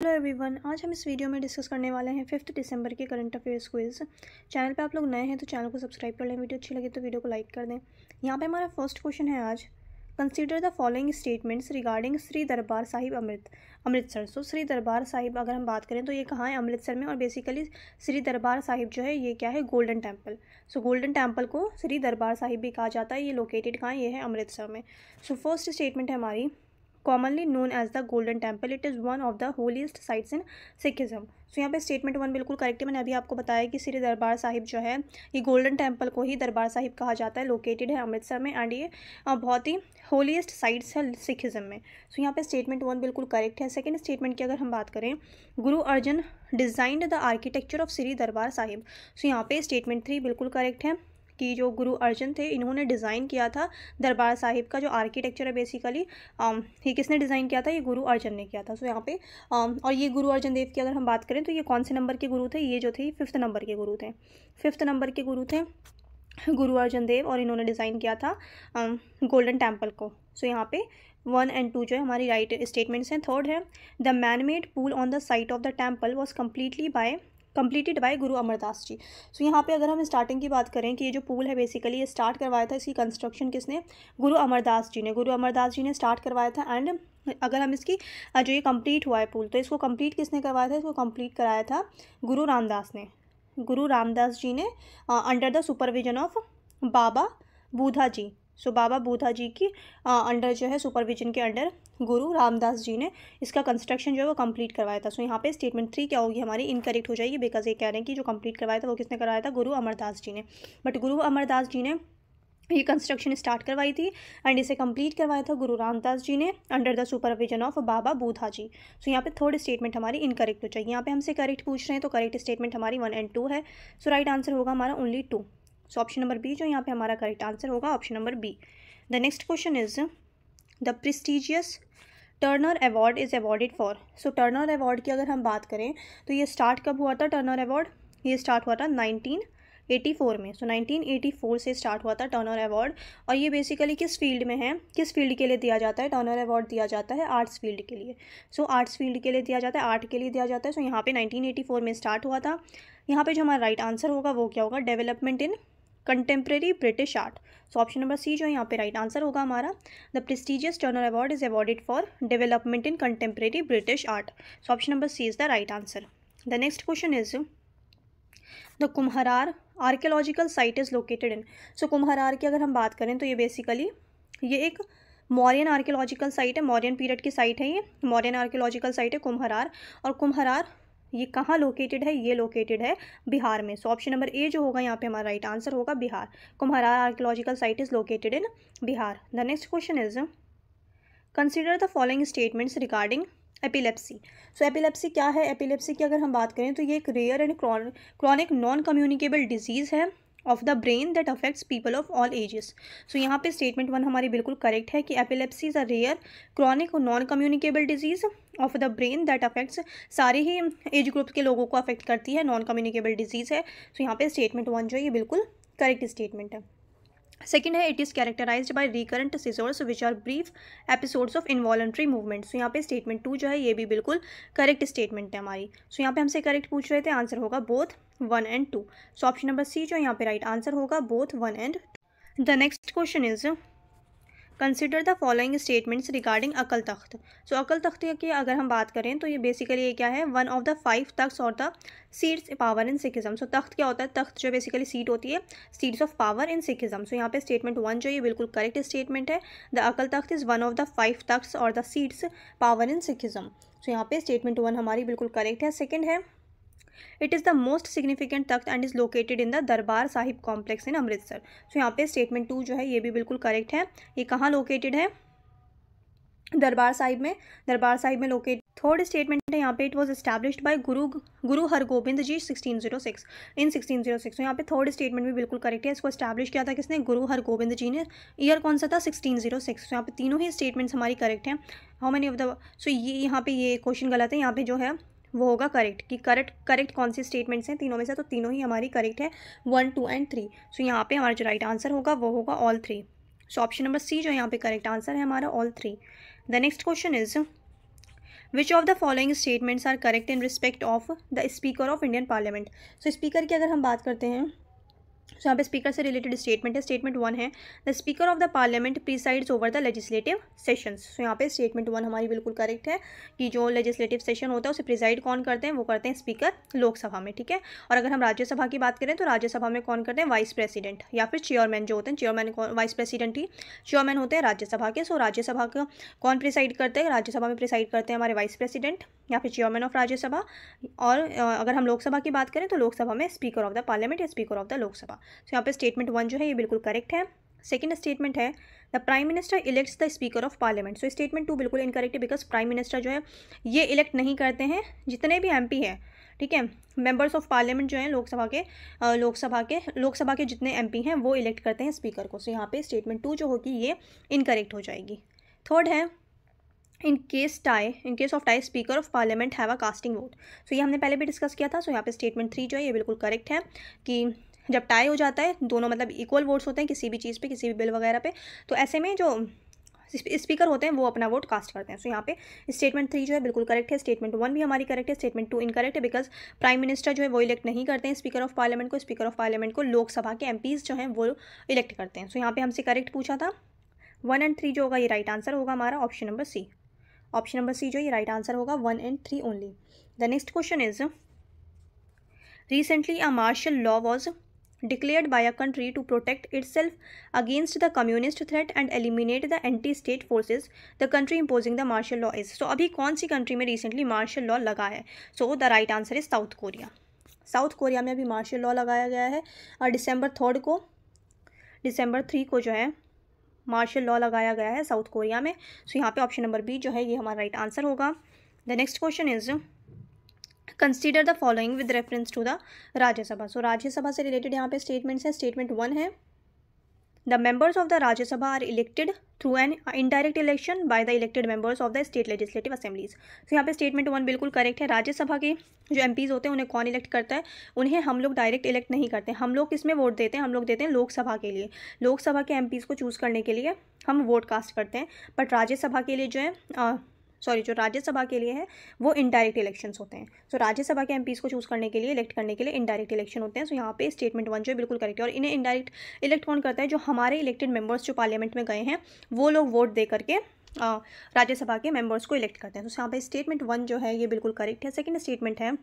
Hello everyone, आज हम इस वीडियो में डिस्कस करने वाले हैं 5 दिसंबर के करंट अफेयर्स क्विज। चैनल पे आप लोग नए हैं तो चैनल को सब्सक्राइब कर लें, वीडियो अच्छी लगे तो वीडियो को लाइक कर दें। यहाँ पे हमारा फर्स्ट क्वेश्चन है आज, consider the following statements regarding Shri Darbar Sahib Amritsar. सो श्री दरबार साहिब अगर हम बात करें तो ये कहाँ है, अमृतसर में। और बेसिकली श्री दरबार साहिब जो है ये क्या है, गोल्डन टेम्पल। सो गोल्डन टेम्पल को श्री दरबार साहिब भी कहा जाता है। ये लोकेटेड कहाँ है, ये है अमृतसर में। सो फर्स्ट स्टेटमेंट है हमारी, commonly known as the golden temple, it is one of the holiest sites in Sikhism। सो यहाँ पे स्टेटमेंट 1 बिल्कुल करेक्ट है। मैंने अभी आपको बताया कि श्री दरबार साहिब जो है ये गोल्डन टेम्पल को ही दरबार साहिब कहा जाता है, लोकेटेड है अमृतसर में। एंड ये बहुत ही होलीस्ट साइट्स है सिखिज्म में। सो यहाँ पे स्टेटमेंट 1 बिल्कुल करेक्ट है। सेकंड स्टेटमेंट की अगर हम बात करें, Guru Arjan designed the architecture of Shri Darbar Sahib. सो यहाँ पे स्टेटमेंट 3 बिल्कुल करेक्ट है कि जो गुरु अर्जन थे इन्होंने डिज़ाइन किया था दरबार साहिब का जो आर्किटेक्चर है। बेसिकली ये किसने डिज़ाइन किया था, ये गुरु अर्जन ने किया था। सो यहाँ पे और ये गुरु अर्जन देव की अगर हम बात करें तो ये कौन से नंबर के गुरु थे, ये जो थे 5th नंबर के गुरु थे। 5th नंबर के गुरु थे गुरु अर्जन देव, और इन्होंने डिज़ाइन किया था गोल्डन टेम्पल को। सो यहाँ पे 1 और 2 जो है हमारी राइट स्टेटमेंट्स हैं। थर्ड है, the man made pool on the site of the temple was completed by गुरु अमरदास जी। सो यहाँ पे अगर हम स्टार्टिंग की बात करें कि ये जो पूल है बेसिकली ये स्टार्ट करवाया था, इसकी कंस्ट्रक्शन किसने, गुरु अमरदास जी ने स्टार्ट करवाया था। एंड अगर हम इसकी जो ये कंप्लीट हुआ है पुल, तो इसको कंप्लीट किसने करवाया था, इसको कंप्लीट कराया था गुरु रामदास जी ने अंडर द सुपरविजन ऑफ बाबा बूढ़ा जी। सो बाबा बूढ़ा जी की अंडर जो है सुपरविजन के अंडर गुरु रामदास जी ने इसका कंस्ट्रक्शन जो है वो कंप्लीट करवाया था। सो यहाँ पे स्टेटमेंट 3 क्या होगी हमारी, इनकरेक्ट हो जाएगी, बिकॉज ये कह रहे हैं कि जो कंप्लीट करवाया था वो किसने करवाया था, गुरु अमरदास जी ने। बट गुरु अमरदास जी ने ये कंस्ट्रक्शन स्टार्ट करवाई थी एंड इसे कंप्लीट करवाया था गुरु रामदास जी ने अंडर द सुपरविजन ऑफ बाबा बूढ़ा जी। सो यहाँ पे थर्ड स्टेटमेंट हमारी इनकरेक्ट हो जाएगी। यहाँ पे हमसे करेक्ट पूछ रहे हैं तो करेक्ट स्टेटमेंट हमारी 1 और 2 है। सो राइट आंसर होगा हमारा only 2। So option number B जो यहाँ पे हमारा करेक्ट आंसर होगा, option number B. The next question is, the prestigious Turner award is awarded for. So Turner award की अगर हम बात करें तो ये स्टार्ट कब हुआ था, टर्नर अवार्ड ये स्टार्ट हुआ था 1984 में। सो 1984 से स्टार्ट हुआ था टर्नर अवार्ड। और ये बेसिकली किस फील्ड में है, किस फील्ड के लिए दिया जाता है, टर्नर अवार्ड दिया जाता है आर्ट्स फील्ड के लिए। सो आर्ट्स फील्ड के लिए दिया जाता है, आर्ट के लिए दिया जाता है। सो यहाँ पे 1984 में स्टार्ट हुआ था। यहाँ पे जो हमारा राइट आंसर होगा वो क्या होगा, development in contemporary British art. So option number C जो यहाँ पे राइट आंसर होगा हमारा, the prestigious Turner award is awarded for development in contemporary British art. So option number C is the right answer. The next question is, the Kumhrar archaeological site is located in. So Kumhrar की अगर हम बात करें तो ये basically ये एक Mauryan archaeological site है, मौर्यन पीरियड की साइट है, ये मौर्यन आर्कियोलॉजिकल साइट है कुम्हरार। और कुम्हरार ये कहाँ लोकेटेड है, ये लोकेटेड है बिहार में। सो ऑप्शन नंबर ए जो होगा यहाँ पे हमारा राइट आंसर होगा Bihar. Kumhrar archaeological site is located in Bihar. The next question is, consider the following statements regarding epilepsy. So epilepsy क्या है, एपिलेप्सी की अगर हम बात करें तो ये एक rare and chronic non communicable disease है of the brain that affects people of all ages. So यहाँ पे स्टेटमेंट 1 हमारी बिल्कुल करेक्ट है कि epilepsy is a rare chronic non communicable disease of the brain that affects, सारे ही age group के लोगों को अफेक्ट करती है, नॉन कम्युनिकेबल डिजीज़ है। सो यहाँ पे स्टेटमेंट 1 जो है ये बिल्कुल करेक्ट स्टेटमेंट है। सेकेंड है, it is characterized by recurrent seizures which are brief episodes of involuntary movement. So यहाँ पे स्टेटमेंट 2 जो है ये भी बिल्कुल करेक्ट स्टेटमेंट है हमारी। सो यहाँ पे हमसे करेक्ट पूछ रहे थे, आंसर होगा बोथ 1 और 2। सो ऑप्शन नंबर सी जो यहाँ पे राइट आंसर होगा बोथ 1 और 2। The next question is, consider the following statements regarding अकल तख्त। सो अकल तख्त की अगर हम बात करें तो ये बेसिकली ये क्या है, 1 ऑफ द 5 तख्त और the seats power in Sikhism. So तख्त क्या होता है, तख्त जो बेसिकली सीट होती है, seats of power in Sikhism. So यहाँ पे स्टेटमेंट 1 जो ये बिल्कुल करेक्ट स्टेटमेंट है, the Akal Takht is 1 of the 5 takht और the seats power in Sikhism. So यहाँ पे स्टेटमेंट 1 हमारी बिल्कुल करेक्ट है। सेकेंड है, it is the most significant Takht and is located in the Darbar Sahib complex in Amritsar. सो यहाँ पे स्टेटमेंट 2 जो है ये भी बिल्कुल करेक्ट है। ये कहाँ लोकेटेड है, दरबार साहिब में लोकेट। थर्ड स्टेटमेंट है यहाँ पे, इट वॉज एस्टैब्लिश्ड बाय गुरु हरगोबिंद जी 1606। तो यहाँ पे थर्ड स्टेटमेंट भी बिल्कुल करेक्ट है। इसको एस्टैब्लिश किया था किसने, गुरु हरगोबिंद जी ने। ईयर कौन सा था, 1606। तो यहाँ पे तीनों ही स्टेटमेंट्स हमारी करेक्ट हैं। हाउ मेनी ऑफ द, सो ये यहाँ पे ये क्वेश्चन गलत है, यहाँ पे जो है वो होगा करेक्ट कि करेक्ट कौन सी स्टेटमेंट्स हैं तीनों में से, तो तीनों ही हमारी करेक्ट है, 1, 2 और 3। सो यहाँ पे हमारा जो राइट आंसर होगा वो होगा all 3। So option number C जो यहाँ पे करेक्ट आंसर है हमारा all 3। The next question is, which of the following statements are correct in respect of the speaker of Indian parliament. So speaker की अगर हम बात करते हैं तो यहाँ पे स्पीकर से रिलेटेड स्टेटमेंट है। स्टेटमेंट 1 है the speaker of the parliament presides over the legislative sessions. So यहाँ पे स्टेटमेंट 1 हमारी बिल्कुल करेक्ट है कि जो लेजिस्लेटिव सेशन होता है उसे प्रिसाइड कौन करते हैं, वो करते हैं स्पीकर लोकसभा में, ठीक है। और अगर हम राज्यसभा की बात करें तो राज्यसभा में कौन करते हैं, वाइस प्रेसिडेंट या फिर चेयरमैन जो होते हैं, चेयरमैन वाइस प्रेसिडेंट ही चेयरमैन होते हैं राज्यसभा के। सो राज्यसभा का कौन प्रिसाइड करते हैं, राज्यसभा में प्रिसाइड करते हैं हमारे वाइस प्रेसिडेंट या फिर चेयरमैन ऑफ राज्यसभा। और अगर हम लोकसभा की बात करें तो लोकसभा में स्पीकर ऑफ द पार्लियामेंट या स्पीकर ऑफ द लोकसभा। तो यहाँ पे स्टेटमेंट 1 जो है ये बिल्कुल करेक्ट है। सेकंड स्टेटमेंट है the prime minister elects the speaker of parliament. So statement 2 बिल्कुल इनकरेक्ट है बिकॉज प्राइम मिनिस्टर जो है ये इलेक्ट नहीं करते हैं, जितने भी एमपी हैं, ठीक है, मेंबर्स ऑफ पार्लियामेंट जो हैं लोकसभा के जितने एमपी हैं वो इलेक्ट करते हैं स्पीकर को। सो यहाँ पे स्टेटमेंट 2 जो होगी ये इनकरेक्ट हो जाएगी। थर्ड है in case of tie speaker of parliament have a casting vote. So ये हमने पहले भी डिस्कस किया था। सो यहाँ पे स्टेटमेंट 3 जो है ये बिल्कुल करेक्ट है कि जब टाई हो जाता है, दोनों मतलब इक्वल वोट्स होते हैं किसी भी चीज़ पे, किसी भी बिल वगैरह पे, तो ऐसे में जो स्पीकर होते हैं वो अपना वोट कास्ट करते हैं। सो यहाँ पे स्टेटमेंट 3 जो है बिल्कुल करेक्ट है। स्टेटमेंट 1 भी हमारी करेक्ट है। स्टेटमेंट 2 इनकरेक्ट है बिकॉज प्राइम मिनिस्टर जो है वो इलेक्ट नहीं करते हैं स्पीकर ऑफ पार्लियामेंट को। स्पीकर ऑफ पार्लियामेंट को लोकसभा के एमपीज़ जो हैं वो इलेक्ट करते हैं। सो यहाँ पे हमसे करेक्ट पूछा था 1 और 3 जो होगा ये राइट आंसर होगा हमारा option number C. Option number C जो ये राइट आंसर होगा 1 और 3 only. The next question is recently a martial law was declared by a country to protect itself against the communist threat and eliminate the anti-state forces. The country imposing the martial law is, so अभी कौन सी country में recently martial law लगा है? So the right answer is south Korea. South Korea में अभी martial law लगाया गया है और दिसंबर 3 को जो है मार्शल लॉ लगाया गया है साउथ कोरिया में। सो यहाँ पे ऑप्शन नंबर बी जो है ये हमारा राइट आंसर होगा। The next question is consider the following with reference to the Rajya Sabha. So Rajya Sabha से रिलेटेड यहाँ पे स्टेटमेंट्स हैं। स्टेटमेंट 1 है the members of the Rajya Sabha are elected through an indirect election by the elected members of the state legislative assemblies. तो यहाँ पे statement 1 बिल्कुल correct है। राज्यसभा के जो एमपीज़ होते हैं उन्हें कौन इलेक्ट करता है, उन्हें हम लोग डायरेक्ट इलेक्ट नहीं करते। हम लोग किस में वोट देते हैं, हम लोग देते हैं लोकसभा के लिए। लोकसभा के एमपीज़ को चूज़ करने के लिए हम वोट कास्ट करते हैं। बट राज्यसभा के लिए जो है जो राज्यसभा के लिए है वो इनडायरेक्ट इलेक्शंस होते हैं। सो राज्यसभा के एमपीज़ को चूज़ करने के लिए, इलेक्ट करने के लिए इनडायरेक्ट इलेक्शन होते हैं। सो यहाँ पे स्टेटमेंट 1 जो है बिल्कुल करेक्ट है। और इन्हें इनडायरेक्ट इलेक्ट कौन करता है, जो हमारे इलेक्टेड मेंबर्स जो पार्लियामेंट में गए हैं वो लोग वोट दे करके राज्यसभा के मेंबर्स को इलेक्ट करते हैं। तो यहाँ पे स्टेटमेंट 1 जो है ये बिल्कुल करेक्ट है। सेकेंड स्टेटमेंट है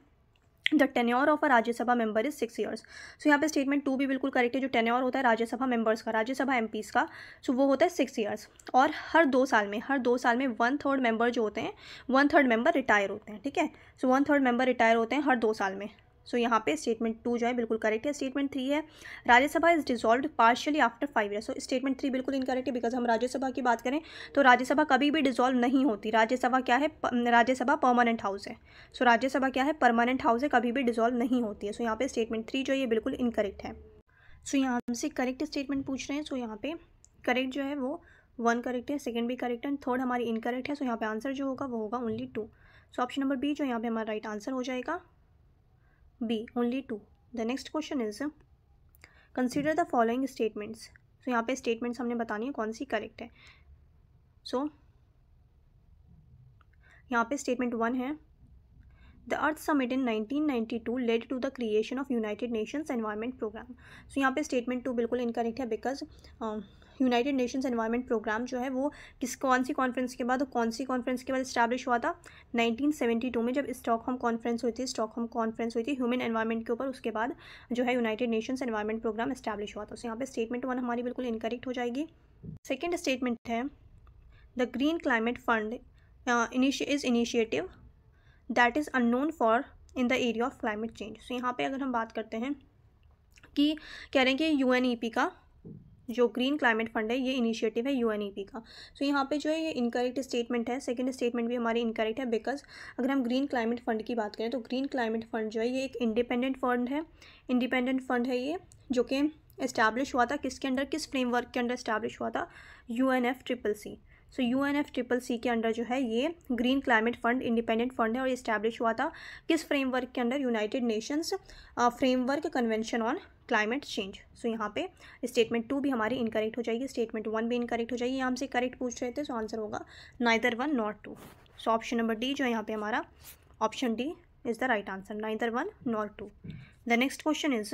the tenure of a Rajya Sabha member is 6 years. So यहाँ पे स्टेटमेंट 2 भी बिल्कुल करेक्ट है। जो टेन्योर होता है राज्यसभा मेंबर्स का, राज्यसभा एमपीज़ का, सो वो होता है 6 ईयर्स। और हर 2 साल में 1/3 मेंबर जो होते हैं 1/3 मेंबर रिटायर होते हैं, ठीक है। सो 1/3 मेंबर रिटायर होते हैं हर 2 साल में। सो यहाँ पे स्टेटमेंट 2 जो है बिल्कुल करेक्ट है। स्टेटमेंट 3 है Rajya Sabha is dissolved partially after 5 years. So statement 3 बिल्कुल इनकरेक्ट है बिकॉज हम राज्यसभा की बात करें तो राज्यसभा कभी भी डिसॉल्व नहीं होती। राज्यसभा क्या है, राज्यसभा परमानेंट हाउस है। सो राज्यसभा क्या है, परमानेंट हाउस है, कभी भी डिसॉल्व नहीं होती है। सो यहाँ पे स्टेटमेंट 3 जो है ये बिल्कुल इनकरेक्ट है। सो यहाँ हमसे करेक्ट स्टेटमेंट पूछ रहे हैं। सो यहाँ पे करेक्ट जो है वो 1 करेक्ट है, सेकेंड भी करेक्ट है, थर्ड हमारी इनकरेक्ट है। सो यहाँ पे आंसर जो होगा वो होगा only 2। So option number B जो यहाँ पे हमारा राइट आंसर हो जाएगा B, only 2. The next question is consider the following statements. So यहाँ पे statements हमने बतानी है कौन सी करेक्ट है। So यहाँ पे statement 1 है The Earth Summit in 1992 led to the creation of United Nations Environment Program. So यहाँ पे statement 2 बिल्कुल इनकरेक्ट है because United Nations environment programme जो है वो कौन सी कॉन्फ्रेंस के बाद इस्टेब्लिश हुआ था 1972 में, जब स्टॉकहोम कॉन्फ्रेंस हुई थी ह्यूमन एनवायरनमेंट के ऊपर। उसके बाद जो है United Nations environment programme establish हुआ था। सो यहाँ पे स्टेटमेंट 1 हमारी बिल्कुल इनकरेक्ट हो जाएगी। सेकेंड स्टेटमेंट है the green climate fund is initiative that is unknown for in the area of climate change. So यहाँ पे अगर हम बात करते हैं कि कह रहे हैं कि UNEP का जो ग्रीन क्लाइमेट फंड है ये इनिशिएटिव है UNEP का। सो यहाँ पे जो है ये इनकरेक्ट स्टेटमेंट है। सेकंड स्टेटमेंट भी हमारी इनकरेक्ट है बिकॉज अगर हम ग्रीन क्लाइमेट फंड की बात करें तो ग्रीन क्लाइमेट फंड जो है ये एक इंडिपेंडेंट फंड है ये, जो कि इस्टेब्लिश हुआ था किसके अंडर, किस फ्रेमवर्क के अंडर इस्टेब्लिश हुआ था, UNFCCC। सो UNFCCC के अंडर जो है ये green climate fund independent fund है और इस्टेब्लिश हुआ था किस फ्रेमवर्क के under, United Nations framework convention on climate change. So यहाँ पे स्टेटमेंट 2 भी हमारी इनकरेक्ट हो जाएगी, स्टेटमेंट 1 भी इनकरेक्ट हो जाएगी। यहाँ हमसे करेक्ट पूछ रहे थे, सो आंसर होगा neither 1 not 2। So option number D जो है यहाँ पे हमारा option D is the right answer, neither 1 nor 2। The next question is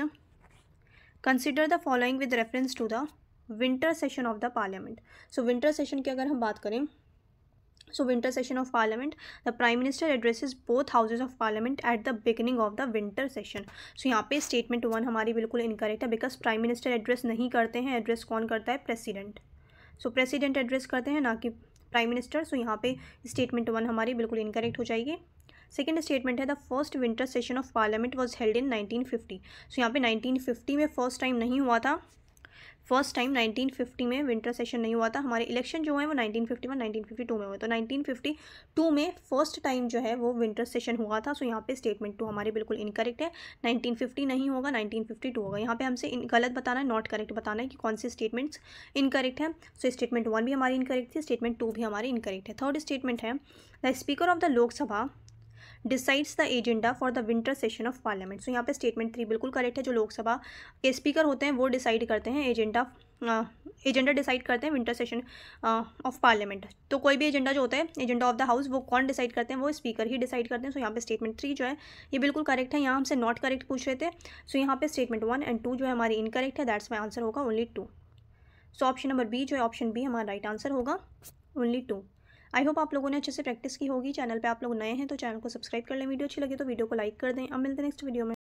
consider the following with reference to the winter session of the parliament. So winter session की अगर हम बात करें, so winter session of parliament, the prime minister addresses both houses of parliament at the beginning of the winter session। so यहाँ पे statement 1 हमारी बिल्कुल incorrect है, बिकॉज प्राइम मिनिस्टर एड्रेस नहीं करते हैं, एड्रेस कौन करता है, प्रेसिडेंट। सो प्रेसिडेंट एड्रेस करते हैं, ना कि प्राइम मिनिस्टर। सो यहाँ पे स्टेटमेंट 1 हमारी बिल्कुल इनकरेक्ट हो जाएगी। सेकेंड स्टेटमेंट है the first winter session of parliament was held in 1950। सो यहाँ पे 1950 में फर्स्ट टाइम नहीं हुआ था, फर्स्ट टाइम 1950 में विंटर सेशन नहीं हुआ था। हमारे इलेक्शन जो है वो 1951 1952 में हुए, तो 1952 में फर्स्ट टाइम जो है वो विंटर सेशन हुआ था। सो यहाँ पे स्टेटमेंट 2 हमारी बिल्कुल इनकरेक्ट है, 1950 नहीं होगा, 1952 होगा। यहाँ पे हमसे गलत बताना है, नॉट करेक्ट बताना है कि कौन सी स्टेटमेंट्स इनकरेक्ट है। सो स्टेटमेंट 1 भी हमारी इनकरेक्ट थी, स्टेटमेंट 2 भी हमारी इनकरेक्ट है। थर्ड स्टेटमेंट है the speaker of the Lok Sabha decides the agenda for the winter session of parliament. So यहाँ पे स्टेटमेंट 3 बिल्कुल करेक्ट है, जो लोकसभा के स्पीकर होते हैं वो डिसाइड करते हैं एजेंडा डिसाइड करते हैं विंटर सेशन ऑफ पार्लियामेंट। तो कोई भी एजेंडा जो होता है, एजेंडा ऑफ द हाउस, वो कौन डिसाइड करते हैं, वो स्पीकर ही डिसाइड करते हैं। सो यहाँ पे स्टेटमेंट 3 जो है ये बिल्कुल करेक्ट है, यहाँ हमसे नॉट करेक्ट पूछ रहे थे। सो यहाँ पे स्टेटमेंट 1 एंड 2 जो है हमारी इनकरेक्ट है, दैट्स माई आंसर होगा only 2। So option number B जो है ऑप्शन बी हमारा राइट आंसर होगा, ओनली 2। आई होप आप लोगों ने अच्छे से प्रैक्टिस की होगी। चैनल पे आप लोग नए हैं तो चैनल को सब्सक्राइब कर लें, वीडियो अच्छी लगे तो वीडियो को लाइक कर दें। अब मिलते हैं नेक्स्ट वीडियो में।